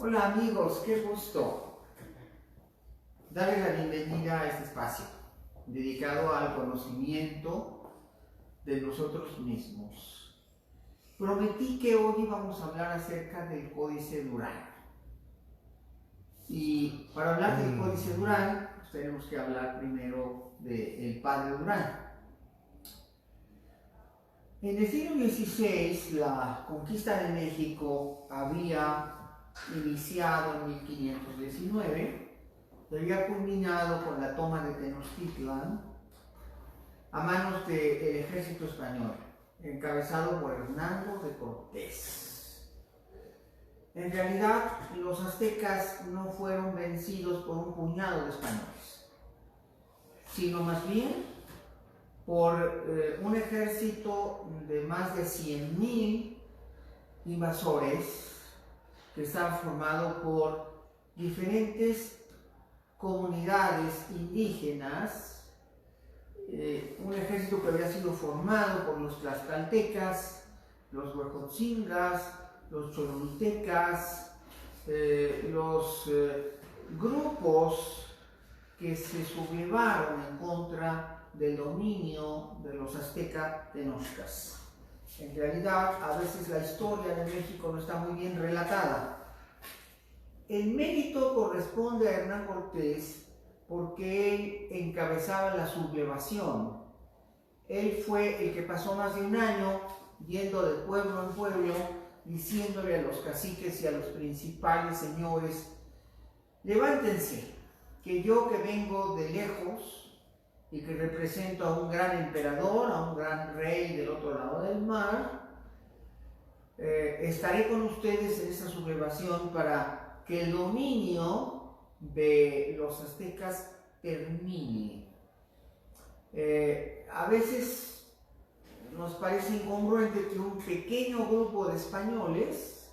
Hola amigos, qué gusto darles la bienvenida a este espacio dedicado al conocimiento de nosotros mismos. Prometí que hoy íbamos a hablar acerca del Códice Dural. Y para hablar del Códice Dural, pues tenemos que hablar primero del Padre Dural. En el siglo XVI, la conquista de México había iniciado en 1519, y había culminado con la toma de Tenochtitlan a manos del ejército español, encabezado por Hernando de Cortés. En realidad, los aztecas no fueron vencidos por un puñado de españoles, sino más bien por un ejército de más de 100,000 invasores que estaba formado por diferentes comunidades indígenas, un ejército que había sido formado por los tlaxcaltecas, los huejotzingas, los cholultecas, los grupos que se sublevaron en contra del dominio de los azteca tenochcas. En realidad, a veces la historia de México no está muy bien relatada. El mérito corresponde a Hernán Cortés porque él encabezaba la sublevación. Él fue el que pasó más de un año yendo de pueblo en pueblo, diciéndole a los caciques y a los principales señores: levántense, que yo que vengo de lejos y que represento a un gran emperador, a un gran rey del otro lado del mar, estaré con ustedes en esta sublevación para que el dominio de los aztecas termine. A veces nos parece incongruente que un pequeño grupo de españoles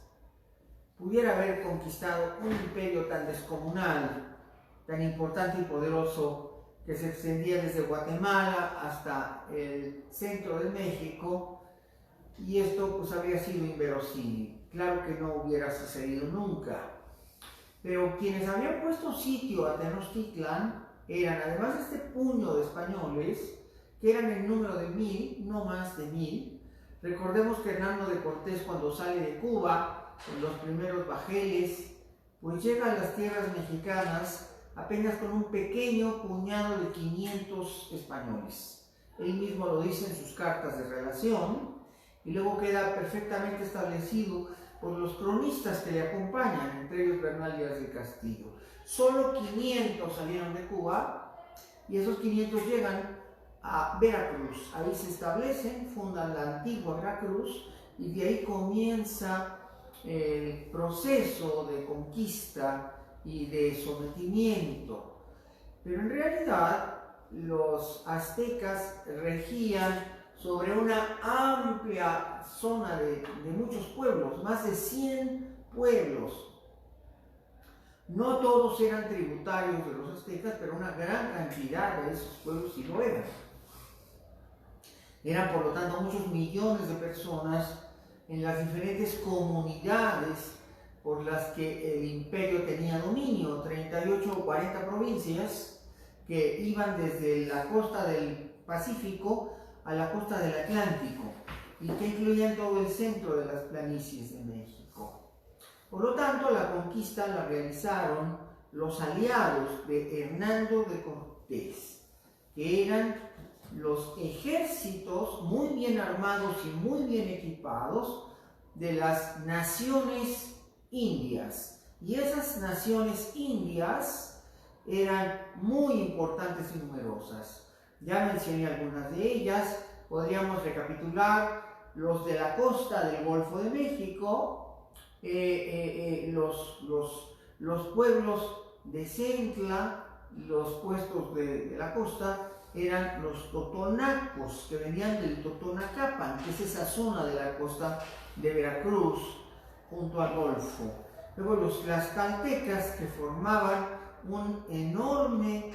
pudiera haber conquistado un imperio tan descomunal, tan importante y poderoso, que se extendía desde Guatemala hasta el centro de México, y esto pues habría sido inverosímil. Claro que no hubiera sucedido nunca. Pero quienes habían puesto sitio a Tenochtitlan eran, además de este puño de españoles, que eran en número de 1,000, no más de 1,000. Recordemos que Hernando de Cortés, cuando sale de Cuba, con los primeros bajeles, pues llega a las tierras mexicanas apenas con un pequeño puñado de 500 españoles. Él mismo lo dice en sus cartas de relación, y luego queda perfectamente establecido por los cronistas que le acompañan, entre ellos Bernal Díaz del Castillo. Solo 500 salieron de Cuba, y esos 500 llegan a Veracruz. Ahí se establecen, fundan la antigua Veracruz, y de ahí comienza el proceso de conquista y de sometimiento. Pero en realidad los aztecas regían sobre una amplia zona de muchos pueblos, más de 100 pueblos. No todos eran tributarios de los aztecas, pero una gran cantidad de esos pueblos sí lo eran. Eran, por lo tanto, muchos millones de personas en las diferentes comunidades por las que el imperio tenía dominio, 38 o 40 provincias que iban desde la costa del Pacífico a la costa del Atlántico, y que incluían todo el centro de las planicies de México. Por lo tanto, la conquista la realizaron los aliados de Hernando de Cortés, que eran los ejércitos muy bien armados y muy bien equipados de las naciones indias. Y esas naciones indias eran muy importantes y numerosas. Ya mencioné algunas de ellas. Podríamos recapitular: los de la costa del Golfo de México, los pueblos de Centla, los puestos de la costa, eran los totonacos, que venían del Totonacapan, que es esa zona de la costa de Veracruz, junto al Golfo. Luego los tlaxcaltecas, que formaban un enorme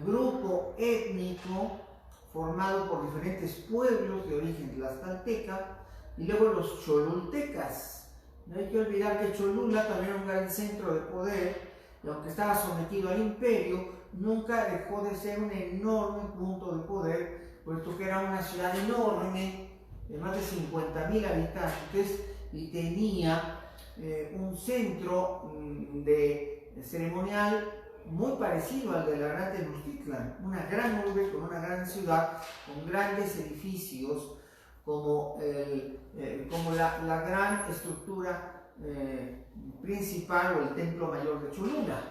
grupo étnico formado por diferentes pueblos de origen tlaxcalteca. Y luego los cholultecas, No hay que olvidar que Cholula también era un gran centro de poder, y aunque estaba sometido al imperio, nunca dejó de ser un enorme punto de poder, puesto que era una ciudad enorme, de más de 50.000 habitantes, y tenía un centro de ceremonial muy parecido al de la gran Tenochtitlan, una gran urbe con una gran ciudad, con grandes edificios, como la gran estructura principal o el templo mayor de Cholula,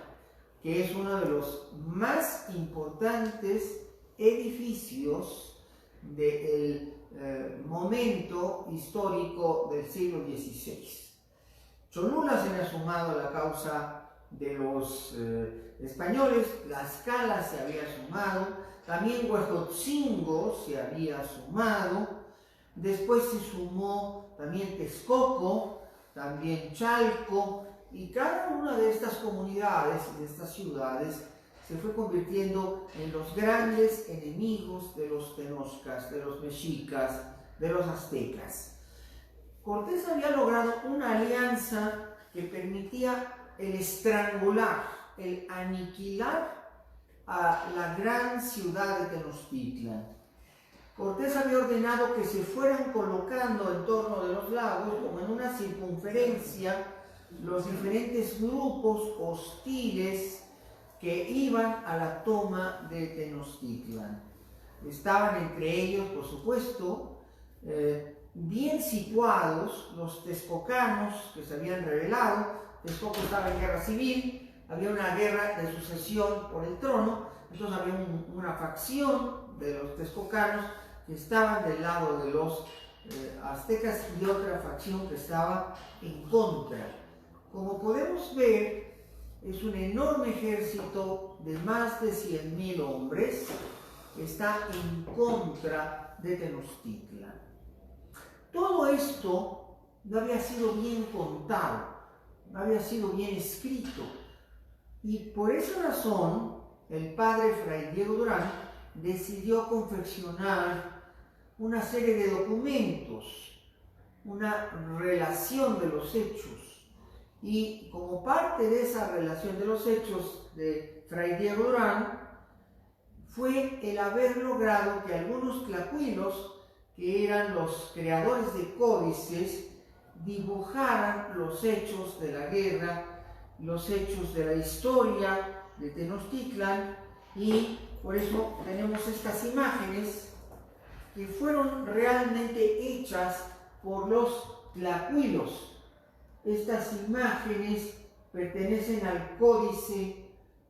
que es uno de los más importantes edificios del momento histórico del siglo XVI. Cholula se ha sumado a la causa de los españoles, Tlaxcala se había sumado, también Huejotzingo se había sumado, después se sumó también Texcoco, también Chalco, y cada una de estas comunidades, de estas ciudades, se fue convirtiendo en los grandes enemigos de los tenochcas, de los mexicas, de los aztecas. Cortés había logrado una alianza que permitía el estrangular, el aniquilar a la gran ciudad de Tenochtitlan. Cortés había ordenado que se fueran colocando en torno de los lagos, como en una circunferencia, los diferentes grupos hostiles que iban a la toma de Tenochtitlan. Estaban entre ellos, por supuesto, bien situados los texcocanos que se habían rebelado. Texcoco estaba en guerra civil, había una guerra de sucesión por el trono, entonces había una facción de los texcocanos que estaban del lado de los aztecas y otra facción que estaba en contra. Como podemos ver, es un enorme ejército de más de 100.000 hombres que está en contra de Tenochtitlan. Todo esto no había sido bien contado, no había sido bien escrito, y por esa razón el padre Fray Diego Durán decidió confeccionar una serie de documentos, una relación de los hechos. Y como parte de esa relación de los hechos de Fray Diego Durán, fue el haber logrado que algunos tlacuilos, que eran los creadores de códices, dibujaran los hechos de la guerra, los hechos de la historia de Tenochtitlan, y por eso tenemos estas imágenes que fueron realmente hechas por los tlacuilos. Estas imágenes pertenecen al códice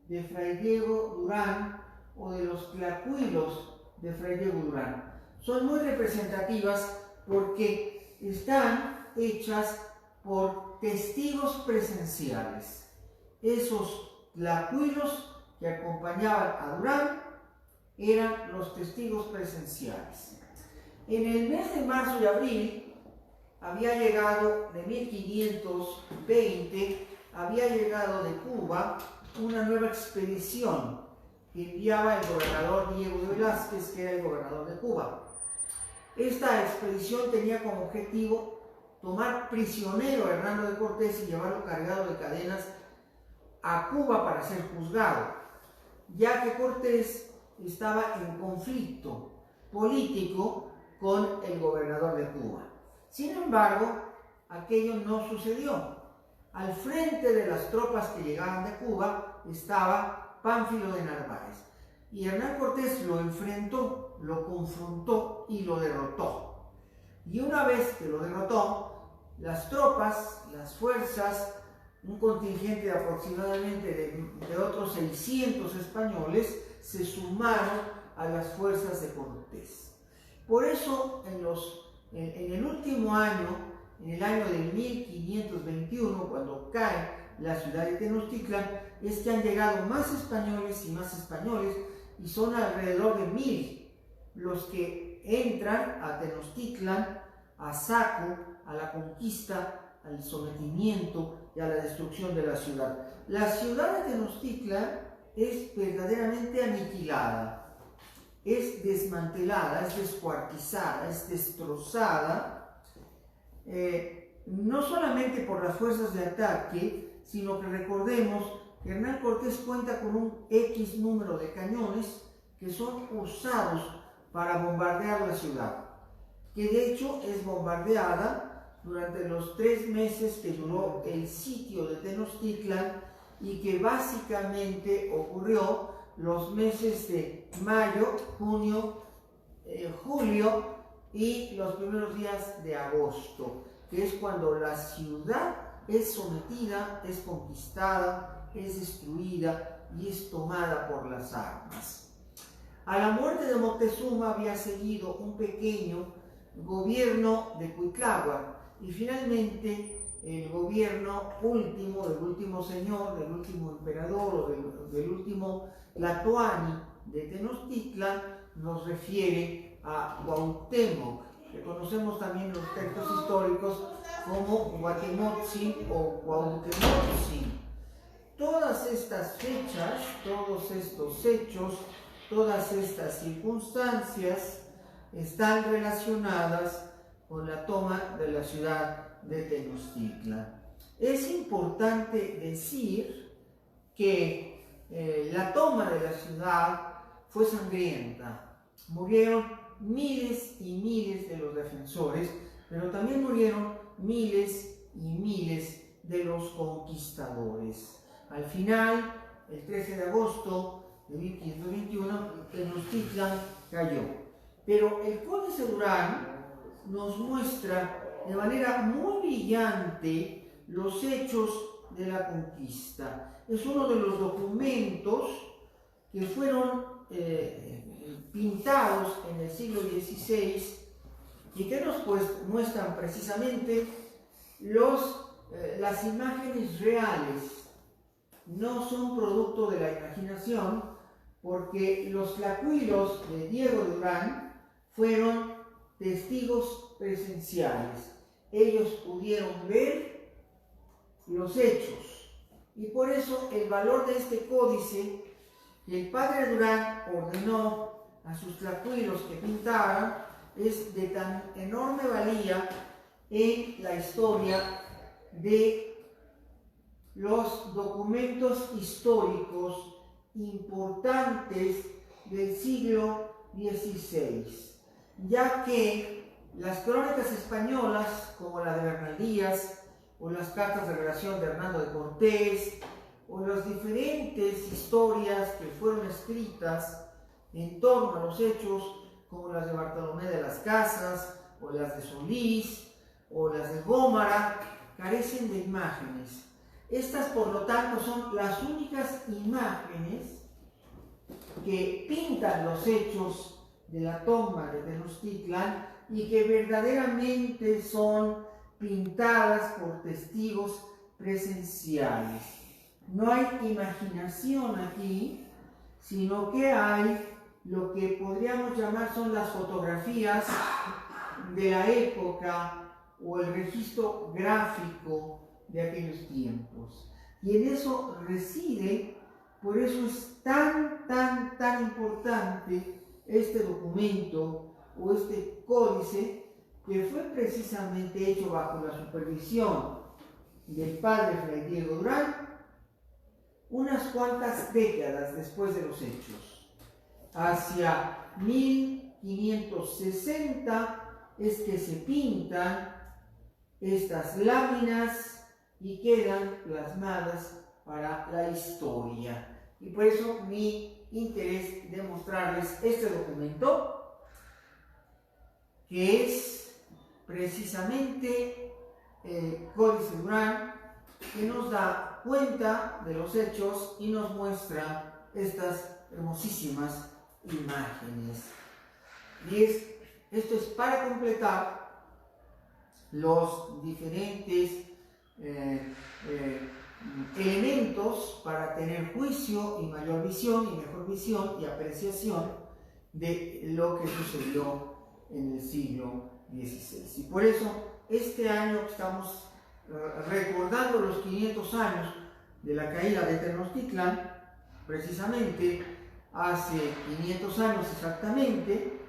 de Fray Diego Durán o de los tlacuilos de Fray Diego Durán. Son muy representativas porque están hechas por testigos presenciales. Esos tlacuilos que acompañaban a Durán eran los testigos presenciales. En el mes de marzo y abril había llegado, de 1520, había llegado de Cuba una nueva expedición que enviaba el gobernador Diego de Velázquez, que era el gobernador de Cuba. Esta expedición tenía como objetivo tomar prisionero a Hernando de Cortés y llevarlo cargado de cadenas a Cuba para ser juzgado, ya que Cortés estaba en conflicto político con el gobernador de Cuba. Sin embargo, aquello no sucedió. Al frente de las tropas que llegaban de Cuba estaba Pánfilo de Narváez, y Hernán Cortés lo enfrentó, lo confrontó y lo derrotó. Y una vez que lo derrotó, las tropas, las fuerzas, un contingente de aproximadamente de otros 600 españoles, se sumaron a las fuerzas de Cortés. Por eso, en el último año, en el año de 1521, cuando cae la ciudad de Tenochtitlan, es que han llegado más españoles y más españoles, y son alrededor de 1000 los que entran a Tenochtitlan a saco, a la conquista, al sometimiento y a la destrucción de la ciudad. La ciudad de Tenochtitlan es verdaderamente aniquilada, es desmantelada, es descuartizada, es destrozada. no solamente por las fuerzas de ataque, sino que recordemos que Hernán Cortés cuenta con un X número de cañones que son usados para bombardear la ciudad, que de hecho es bombardeada durante los 3 meses que duró el sitio de Tenochtitlan y que básicamente ocurrió los meses de mayo, junio, julio y los primeros días de agosto, que es cuando la ciudad es sometida, es conquistada, es destruida y es tomada por las armas. A la muerte de Moctezuma había seguido un pequeño gobierno de Cuitláhuac y finalmente el gobierno último, del último señor, del último emperador o del último Tlatoani de Tenochtitlan nos refiere a Cuauhtémoc, que conocemos también en los textos históricos como Guatemotzin o Cuauhtémotzin. Todas estas fechas, todos estos hechos, todas estas circunstancias están relacionadas con la toma de la ciudad de Tenochtitlan. Es importante decir que la toma de la ciudad fue sangrienta. Murieron miles y miles de los defensores, pero también murieron miles y miles de los conquistadores. Al final, el 13 de agosto de 1521, Tenochtitlan cayó. Pero el Códice Durán nos muestra de manera muy brillante los hechos de la conquista. Es uno de los documentos que fueron pintados en el siglo XVI y que nos muestran precisamente las imágenes reales. No son producto de la imaginación, porque los tlacuilos de Diego de Durán fueron testigos presenciales. Ellos pudieron ver los hechos y por eso el valor de este códice que el padre Durán ordenó a sus tlacuilos que pintaran es de tan enorme valía en la historia de los documentos históricos importantes del siglo XVI, ya que las crónicas españolas, como la de Bernal Díaz, o las cartas de relación de Hernando de Cortés, o las diferentes historias que fueron escritas en torno a los hechos, como las de Bartolomé de las Casas, o las de Solís, o las de Gómara, carecen de imágenes. Estas, por lo tanto, son las únicas imágenes que pintan los hechos de la toma de Tenochtitlan y que verdaderamente son pintadas por testigos presenciales. No hay imaginación aquí, sino que hay lo que podríamos llamar son las fotografías de la época o el registro gráfico de aquellos tiempos. Y en eso reside, por eso es tan importante este documento o este códice que fue precisamente hecho bajo la supervisión del padre Fray Diego Durán unas cuantas décadas después de los hechos. Hacia 1560 es que se pintan estas láminas y quedan plasmadas para la historia. Y por eso mi interés de mostrarles este documento, que es precisamente el Códice Durán, que nos da cuenta de los hechos y nos muestra estas hermosísimas imágenes. Y esto es para completar los diferentes elementos para tener juicio y mayor visión y mejor visión y apreciación de lo que sucedió en el siglo XVI. Y por eso este año estamos recordando los 500 años de la caída de Tenochtitlan. Precisamente hace 500 años exactamente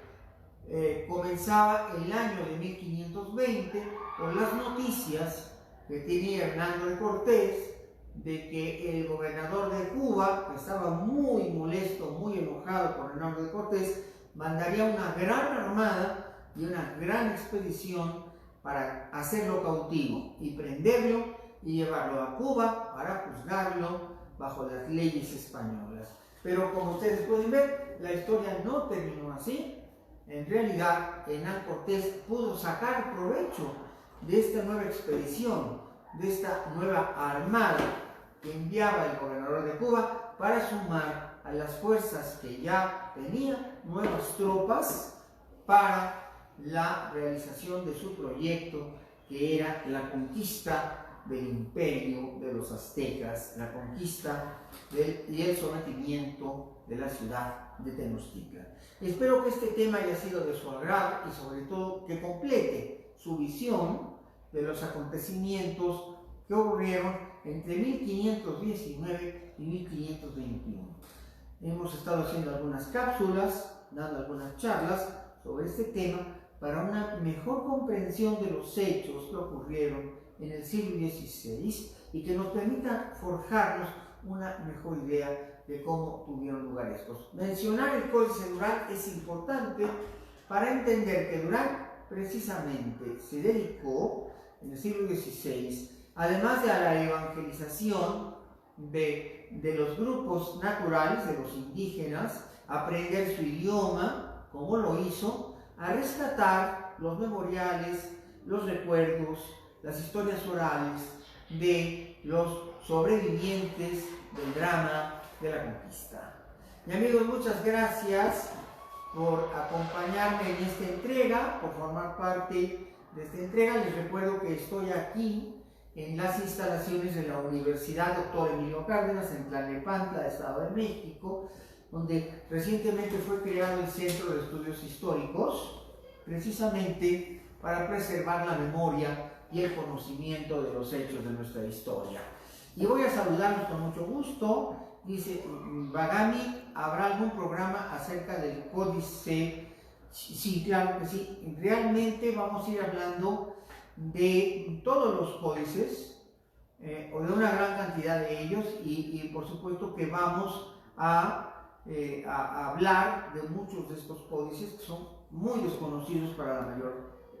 comenzaba el año de 1520 con las noticias que tenía Hernando de Cortés de que el gobernador de Cuba, que estaba muy molesto, muy enojado con Hernando de Cortés, mandaría una gran armada y una gran expedición para hacerlo cautivo y prenderlo y llevarlo a Cuba para juzgarlo bajo las leyes españolas. Pero como ustedes pueden ver, la historia no terminó así. En realidad, Hernán Cortés pudo sacar provecho de esta nueva expedición, de esta nueva armada que enviaba el gobernador de Cuba para sumar a las fuerzas que ya tenía nuevas tropas para la realización de su proyecto, que era la conquista del imperio de los aztecas, la conquista y el sometimiento de la ciudad de Tenochtitlan. Espero que este tema haya sido de su agrado y sobre todo que complete su visión de los acontecimientos que ocurrieron entre 1519 y 1521. Hemos estado haciendo algunas cápsulas, dando algunas charlas sobre este tema para una mejor comprensión de los hechos que ocurrieron en el siglo XVI y que nos permita forjarnos una mejor idea de cómo tuvieron lugar estos. Mencionar el Códice Durán es importante para entender que Durán precisamente se dedicó en el siglo XVI, además de a la evangelización de los grupos naturales, de los indígenas, aprender su idioma, como lo hizo, a rescatar los memoriales, los recuerdos, las historias orales de los sobrevivientes del drama de la conquista. Y amigos, muchas gracias por acompañarme en esta entrega, por formar parte de esta entrega. Les recuerdo que estoy aquí en las instalaciones de la Universidad Dr. Emilio Cárdenas en Tlalnepantla, Estado de México, donde recientemente fue creado el Centro de Estudios Históricos, precisamente para preservar la memoria y el conocimiento de los hechos de nuestra historia. Y voy a saludarlos con mucho gusto. Dice Bagami, ¿habrá algún programa acerca del códice? Sí, claro que sí. Realmente vamos a ir hablando de todos los códices, o de una gran cantidad de ellos, y por supuesto que vamos a hablar de muchos de estos códices que son muy desconocidos para la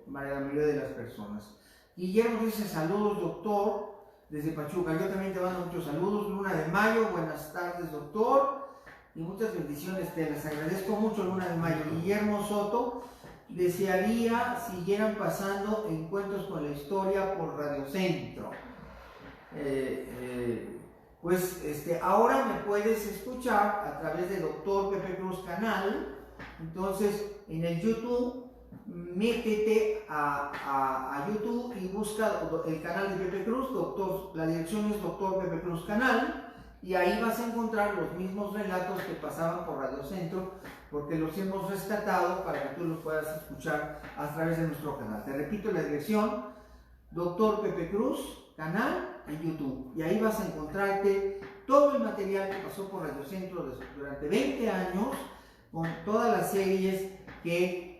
mayoría de las personas. Guillermo dice: saludos, doctor, desde Pachuca. Yo también te mando muchos saludos. Luna de Mayo, buenas tardes, doctor, y muchas bendiciones. Te les agradezco mucho, Luna de Mayo. Guillermo Soto: desearía siguieran pasando encuentros con la historia por Radio Centro. Ahora me puedes escuchar a través de Dr. Pepe Cruz Canal. Entonces, en el YouTube, métete a YouTube y busca el canal de Pepe Cruz. La dirección es Dr. Pepe Cruz Canal, y ahí vas a encontrar los mismos relatos que pasaban por Radio Centro, porque los hemos rescatado para que tú los puedas escuchar a través de nuestro canal. Te repito la dirección: Dr. Pepe Cruz Canal en YouTube, y ahí vas a encontrarte todo el material que pasó por Radio Centro durante 20 años, con todas las series que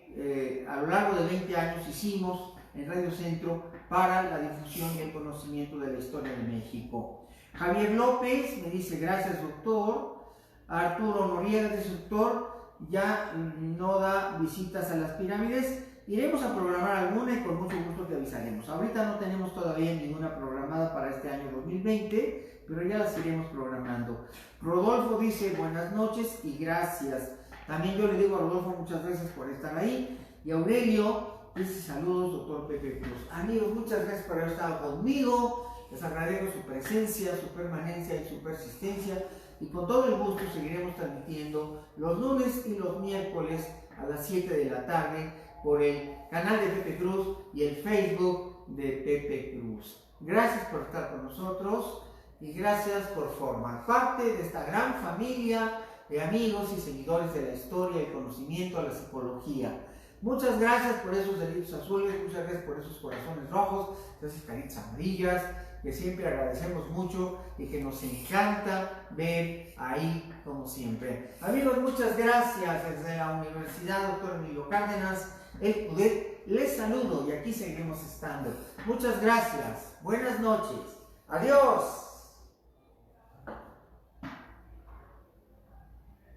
a lo largo de 20 años hicimos en Radio Centro para la difusión y el conocimiento de la historia de México. Javier López me dice: gracias, doctor. Arturo Noriega dice: doctor, ya no da visitas a las pirámides. Iremos a programar alguna y con mucho gusto te avisaremos. Ahorita no tenemos todavía ninguna programada para este año 2020, pero ya las iremos programando. Rodolfo dice: buenas noches y gracias. También yo le digo a Rodolfo muchas gracias por estar ahí. Y Aurelio dice: saludos, doctor Pepe Cruz. Amigos, muchas gracias por haber estado conmigo. Les agradezco su presencia, su permanencia y su persistencia. Y con todo el gusto seguiremos transmitiendo los lunes y los miércoles a las 7 de la tarde por el canal de Pepe Cruz y el Facebook de Pepe Cruz. Gracias por estar con nosotros y gracias por formar parte de esta gran familia de amigos y seguidores de la historia, el conocimiento, la psicología. Muchas gracias por esos deditos azules, muchas gracias por esos corazones rojos, esas caritas amarillas, que siempre agradecemos mucho y que nos encanta ver ahí como siempre. Amigos, muchas gracias. Desde la Universidad Dr. Emilio Cárdenas, el CUDET, les saludo y aquí seguiremos estando. Muchas gracias. Buenas noches. Adiós.